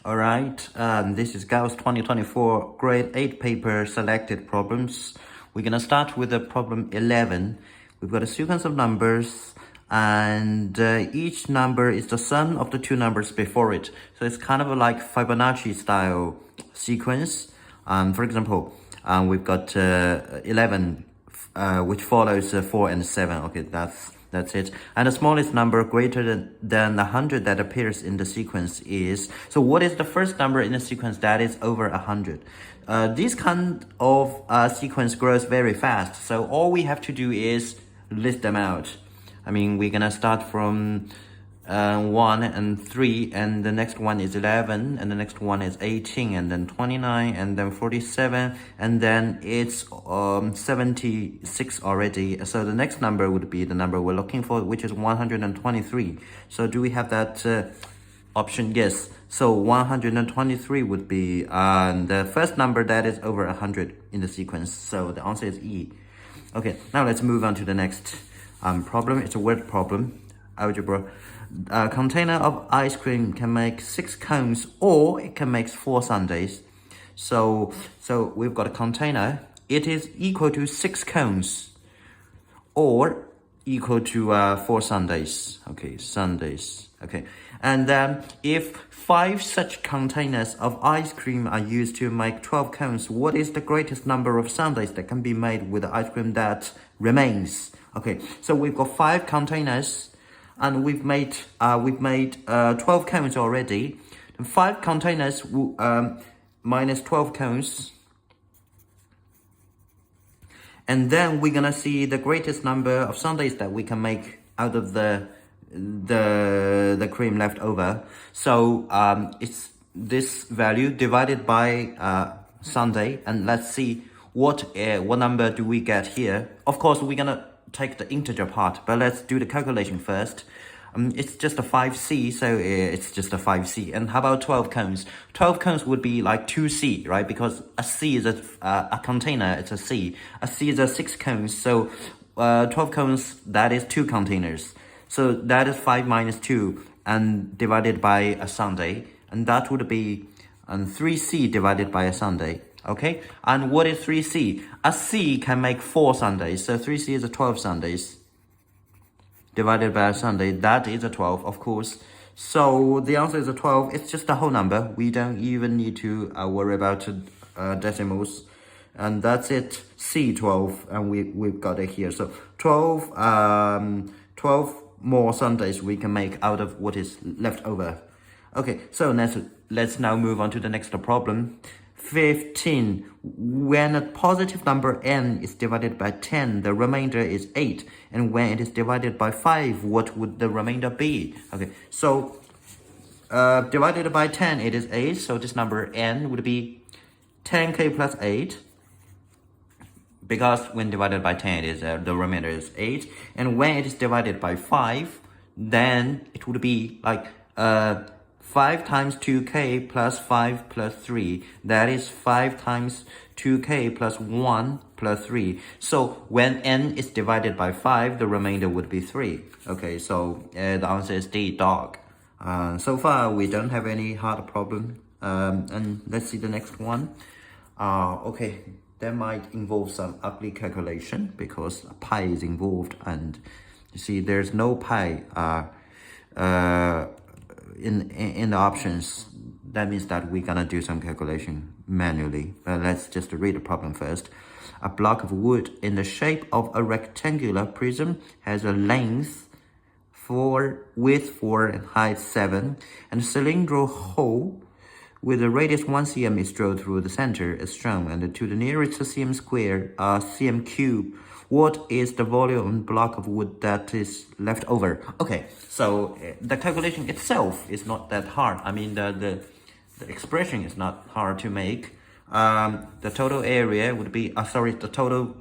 All right, this is Gauss 2024 grade 8 paper selected problems. We're going to start with the problem 11. We've got a sequence of numbers and each number is the sum of the two numbers before it. So it's kind of like Fibonacci style sequence. For example, we've got 11 which follows 4 and 7. Okay, that's it. And the smallest number greater than 100 that appears in the sequence is, so what is the first number in the sequence that is over 100? This kind of sequence grows very fast, so all we have to do is list them out. I mean, we're gonna start from 1 and 3, and the next one is 11, and the next one is 18, and then 29, and then 47, and then it's 76 already. So the next number would be the number we're looking for, which is 123. So do we have that option? Yes. So 123 would be the first number that is over 100 in the sequence. So the answer is E. Okay, now let's move on to the next problem. It's a word problem, algebra. A container of ice cream can make 6 cones, or it can make 4 sundaes. So we've got a container. It is equal to 6 cones, or equal to 4 sundaes. Okay, sundaes. Okay, and if 5 such containers of ice cream are used to make 12 cones, what is the greatest number of sundaes that can be made with the ice cream that remains? Okay, so we've got 5 containers, and we've made 12 cones already. 5 containers minus 12 cones, and then we're gonna see the greatest number of sundaes that we can make out of the cream left over. So it's this value divided by sundae, and let's see what number do we get here. Of course, we're gonna take the integer part, but let's do the calculation first. It's just a 5c, so it's just a 5c. And how about 12 cones? 12 cones would be like 2c, right? Because a c is a container, it's a c. A c is a 6 cones, so 12 cones, that is 2 containers. So that is 5 minus 2 and divided by a sundae, and that would be 3c divided by a sundae. Okay, and what is 3c? A c can make 4 sundaes, so 3c is a 12 sundaes divided by a sundae. That is a 12, of course. So the answer is a 12. It's just a whole number. We don't even need to worry about decimals. And that's it, C12, and we've got it here. So 12 more sundaes we can make out of what is left over. Okay, so let's now move on to the next problem. 15. When a positive number n is divided by 10, the remainder is 8. And when it is divided by 5, what would the remainder be? Okay, so divided by 10, it is 8. So this number n would be 10k plus 8. Because when divided by 10, it is the remainder is 8. And when it is divided by 5, then it would be like 5 times 2k plus 5 plus 3. That is 5 times 2k plus 1 plus 3. So when n is divided by 5, the remainder would be 3. Okay, so the answer is D, dog. So far, we don't have any hard problem. And let's see the next one. Okay, that might involve some ugly calculation because pi is involved. And you see, there's no pi in the options. That means that we're gonna do some calculation manually. But let's just read the problem first. A block of wood in the shape of a rectangular prism has a length 4, width 4, and height 7, and a cylindrical hole with a radius 1 cm is drilled through the center as shown, and to the nearest cm square, cm cube. What is the volume block of wood that is left over? Okay, so the calculation itself is not that hard. I mean, the expression is not hard to make. The total area would be, the total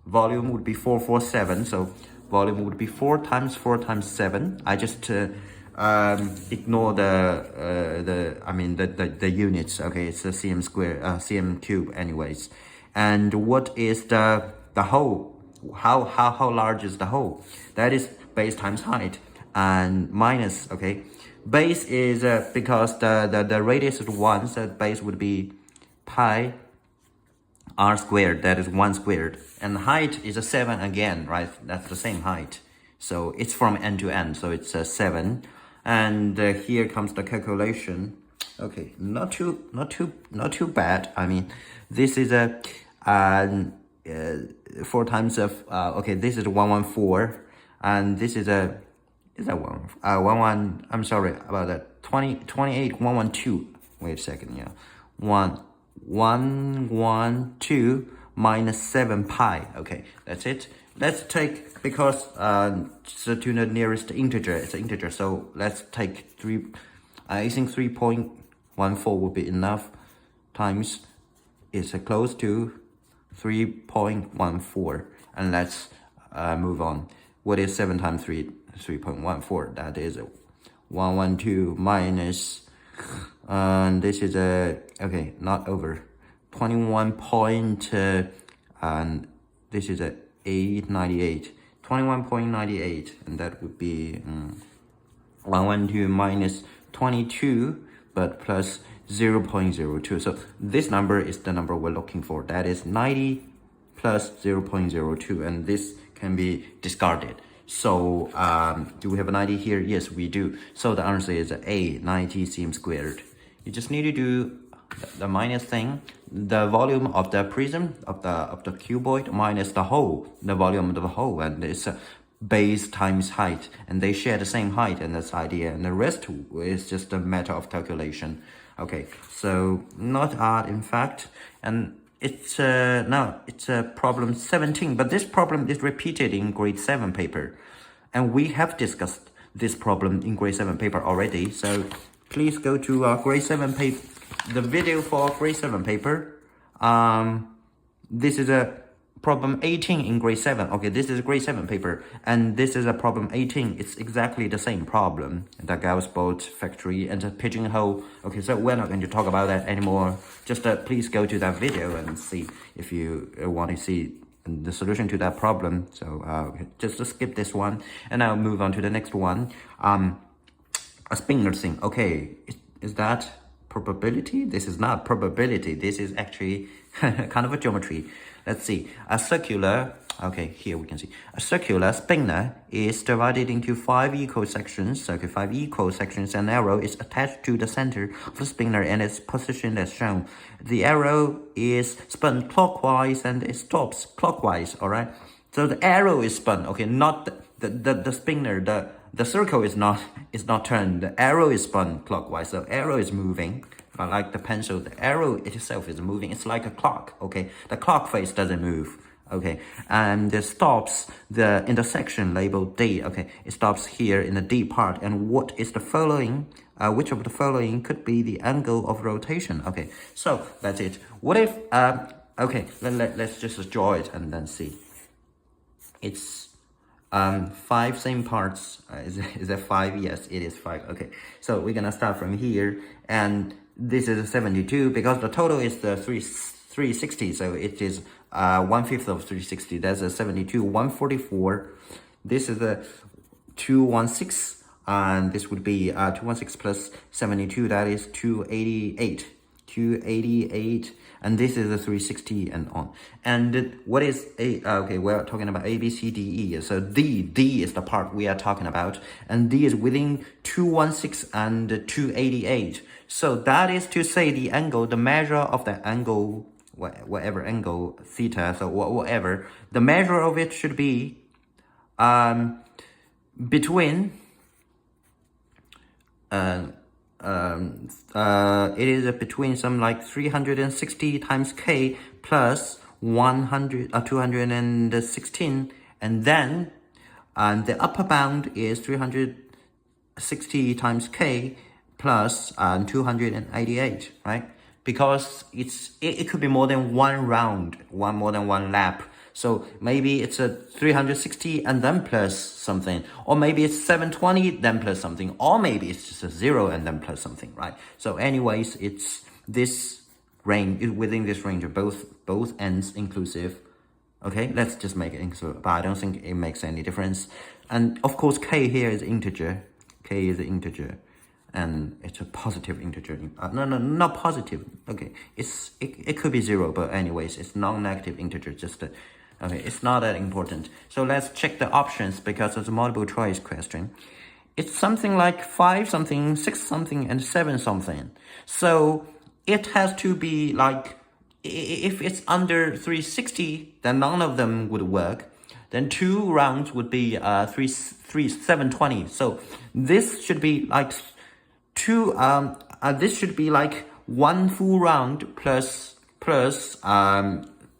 volume would be 447. So volume would be 4 times 4 times 7. I just ignore the units. Okay, it's a cm square, cm cube anyways. And what is the hole? How large is the hole? That is base times height and minus, okay, base is because the radius is 1, so base would be pi r squared, that is 1 squared. And height is a 7 again, right? That's the same height. So it's from end to end, so it's a 7. And here comes the calculation. Okay, not too bad. I mean, this is a 4 times of okay, this is 114, and this is a I'm sorry about that. 28 112. Wait a second, yeah. 112 minus 7 pi. Okay, that's it. Let's take, because so to the nearest integer, it's an integer, so let's take 3. I think 3.14 would be enough, times is close to 3.14, and let's move on. What is 7 times 3? 3.14. That is 112 minus, and this is a okay, not over 21 point, and this is a 898, 21.98, and that would be 112 minus 22, but plus 0.02. So this number is the number we're looking for. That is 90 plus 0.02, and this can be discarded. So do we have a 90 here? Yes, we do. So the answer is A, 90 cm squared. You just need to do the minus thing, the volume of the prism of the cuboid minus the hole, the volume of the hole, and it's base times height, and they share the same height, and that's the idea, and the rest is just a matter of calculation. Okay, so not hard in fact, and it's now it's problem 17, but this problem is repeated in grade 7 paper, and we have discussed this problem in grade 7 paper already. So please go to grade 7 paper, the video for grade 7 paper. This is a problem 18 in grade 7. Okay, this is a grade 7 paper, and this is a problem 18. It's exactly the same problem, the Gauss bolt factory and the pigeonhole. Okay, so we're not going to talk about that anymore. Just please go to that video and see if you want to see the solution to that problem. So okay, just skip this one, and I'll move on to the next one. A spinner thing. Okay, is that probability? This is not probability. This is actually kind of a geometry. Let's see. A circular, okay, here we can see. A circular spinner is divided into 5 equal sections. Okay, 5 equal sections. An arrow is attached to the center of the spinner and its position as shown. The arrow is spun clockwise and it stops clockwise, all right? So the arrow is spun, okay, not the spinner, the circle is not turned. The arrow is spun clockwise, so arrow is moving. But like the pencil, the arrow itself is moving. It's like a clock, okay? The clock face doesn't move, okay? And it stops the intersection labeled D, okay? It stops here in the D part. And what is the following? Which of the following could be the angle of rotation? Okay, so that's it. What if, okay, let's just draw it and then see. It's 5 same parts. Is it 5? Yes, it is 5. Okay, so we're gonna start from here, and this is a 72 because the total is the 360, so it is 1/5 of 360. That's a 72. 144. This is a 216, and this would be 216 plus 72. That is 288. 288. And this is a 360 and on. And what is A? Okay, we're talking about A, B, C, D, E. So D is the part we are talking about. And D is within 216 and 288. So that is to say the angle, the measure of the angle, whatever angle, theta, so whatever, the measure of it should be between it is between some like 360 times K plus 216, and then the upper bound is 360 times K plus 288, right? Because it could be more than one round, more than one lap. So maybe it's a 360 and then plus something, or maybe it's 720 then plus something, or maybe it's just a 0 and then plus something, right? So anyways, it's this range, within this range of both ends inclusive. Okay, let's just make it inclusive, but I don't think it makes any difference. And of course, K here is integer. K is an integer. and it's a positive integer. No, not positive. Okay, it could be 0, but anyways, it's non-negative integer. Just okay, it's not that important. So let's check the options because it's a multiple choice question. It's something like 5 something, 6 something, and 7 something. So it has to be like, if it's under 360, then none of them would work. Then 2 rounds would be 720. So this should be like this should be like 1 full round plus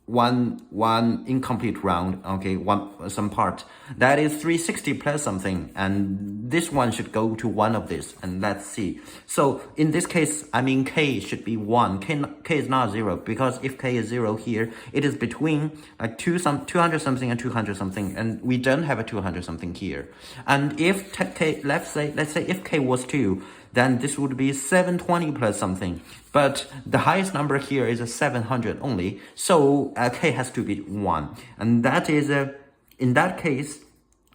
one incomplete round, okay, some part. That is 360 plus something, and this one should go to one of this, and let's see. So in this case, I mean k should be 1. K is not 0, because if k is 0 here, it is between like 200 something and 200 something, and we don't have a 200 something here. And if k, let's say if k was 2, then this would be 720 plus something. But the highest number here is a 700 only. So k has to be 1. And that is, in that case,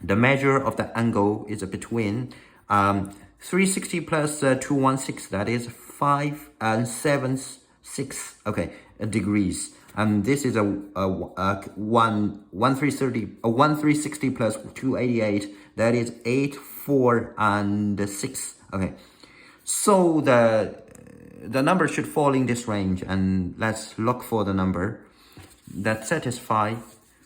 the measure of the angle is between 360 plus 216, that is 576, okay, degrees. And this is a 1360 plus 288, that is 8, 4, and 6, okay. So the number should fall in this range, and let's look for the number that satisfies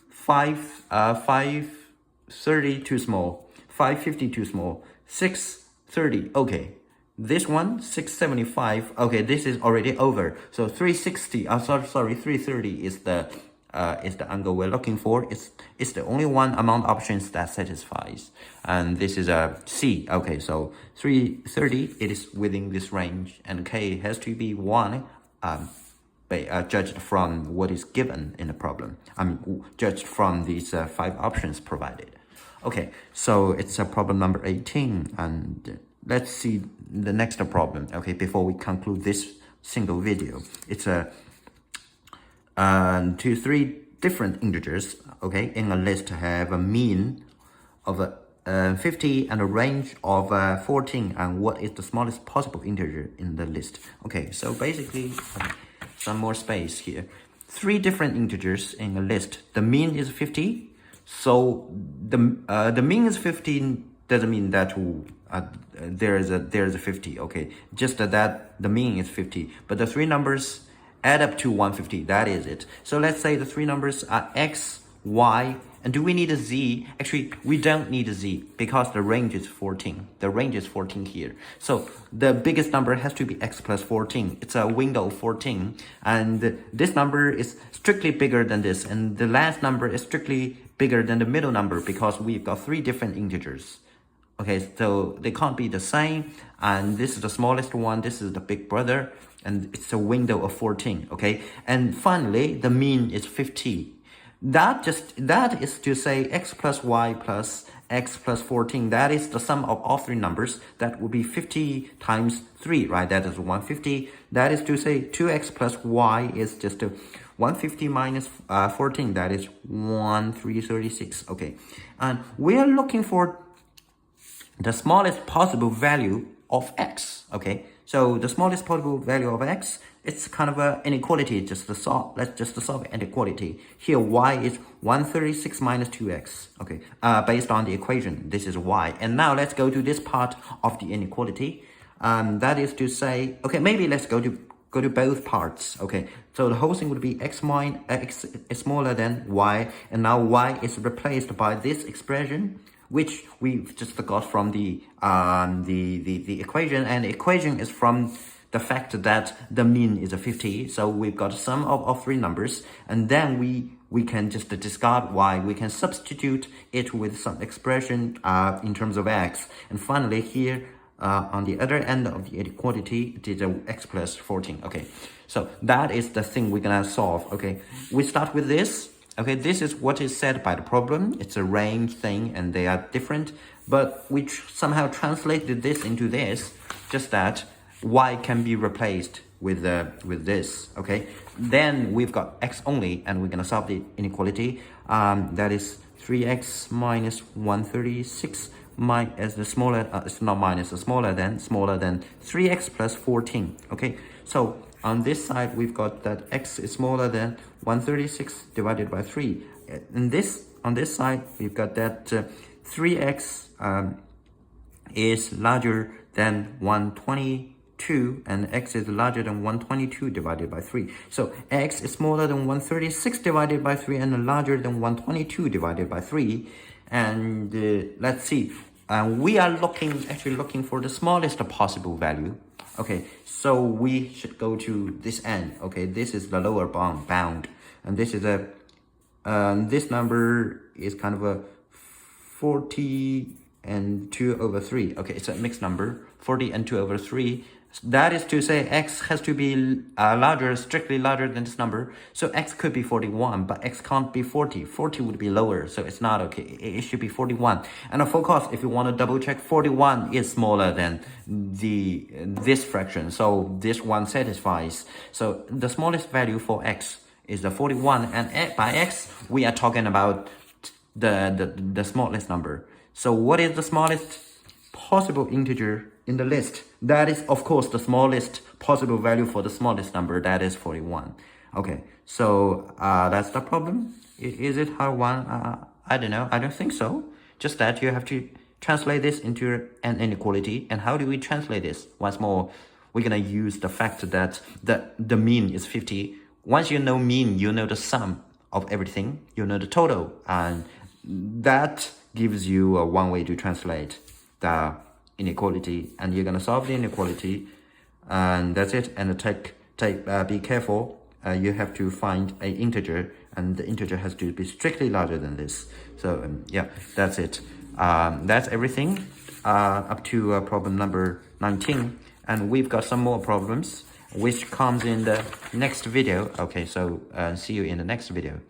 530 too small, 550 too small, 630, okay. This one, 675, okay, this is already over. So 360, sorry, 330 is the angle we're looking for. It's the only one among options that satisfies, and this is a C. Okay, so 330, it is within this range, and k has to be 1, judged from what is given in the problem. I mean, judged from these 5 options provided. Okay, so it's a problem number 18, and let's see the next problem. Okay, before we conclude this single video, it's a 3 different integers, okay, in a list have a mean of 50 and a range of 14, and what is the smallest possible integer in the list. Okay, so basically, some more space here. 3 different integers in a list. The mean is 50, so the mean is 15 doesn't mean that there is a 50, okay, just that the mean is 50, but the 3 numbers add up to 150, that is it. So let's say the 3 numbers are x, y, and do we need a z? Actually, we don't need a z because the range is 14. The range is 14 here. So the biggest number has to be x plus 14. It's a window 14, and this number is strictly bigger than this, and the last number is strictly bigger than the middle number because we've got 3 different integers. Okay, so they can't be the same, and this is the smallest one, this is the big brother, and it's a window of 14, okay? And finally, the mean is 50. That is to say x plus y plus x plus 14, that is the sum of all 3 numbers. That would be 50 times 3, right? That is 150. That is to say 2x plus y is just 150 minus 14, that is 336, okay? And we are looking for the smallest possible value of x, okay? So the smallest possible value of x, it's kind of an inequality, just to solve. Let's just solve inequality. Here y is 136 minus 2x, okay? Based on the equation, this is y. And now let's go to this part of the inequality. That is to say, okay, maybe let's go to both parts, okay? So the whole thing would be x is smaller than y, and now y is replaced by this expression, which we've just got from the equation, and the equation is from the fact that the mean is a 50. So we've got a sum of 3 numbers, and then we can just discard y. We can substitute it with some expression in terms of x, and finally here on the other end of the inequality, it is x plus 14. Okay, so that is the thing we're gonna solve. Okay, we start with this. Okay, this is what is said by the problem. It's a range thing, and they are different, but we somehow translated this into this, just that y can be replaced with this. Okay, then we've got x only, and we're gonna solve the inequality. That is 3x minus 136 is the smaller, it's not minus, it's smaller than 3x plus 14. Okay, so on this side, we've got that x is smaller than 136 divided by 3. And on this side, we've got that 3x is larger than 122, and x is larger than 122 divided by 3. So x is smaller than 136 divided by 3 and larger than 122 divided by 3. And let's see, we are actually looking for the smallest possible value. Okay, so we should go to this end. Okay, this is the lower bound, and this is this number is kind of a 40 and 2 over 3. Okay, it's a mixed number, 40 and 2 over 3. That is to say, x has to be strictly larger than this number. So x could be 41, but x can't be 40. 40 would be lower, so it's not okay. It should be 41. And of course, if you want to double check, 41 is smaller than this fraction. So this one satisfies. So the smallest value for x is the 41, and by x, we are talking about the smallest number. So what is the smallest possible integer in the list? That is, of course, the smallest possible value for the smallest number. That is 41. Okay, so that's the problem. Is it hard one? I don't know. I don't think so. Just that you have to translate this into an inequality. And how do we translate this? Once more, we're going to use the fact that the mean is 50. Once you know mean, you know the sum of everything. You know the total. And that gives you one way to translate the inequality, and you're gonna solve the inequality, and that's it. And be careful. You have to find an integer, and the integer has to be strictly larger than this. So yeah, that's it. That's everything up to problem number 19, and we've got some more problems which comes in the next video. Okay, so see you in the next video.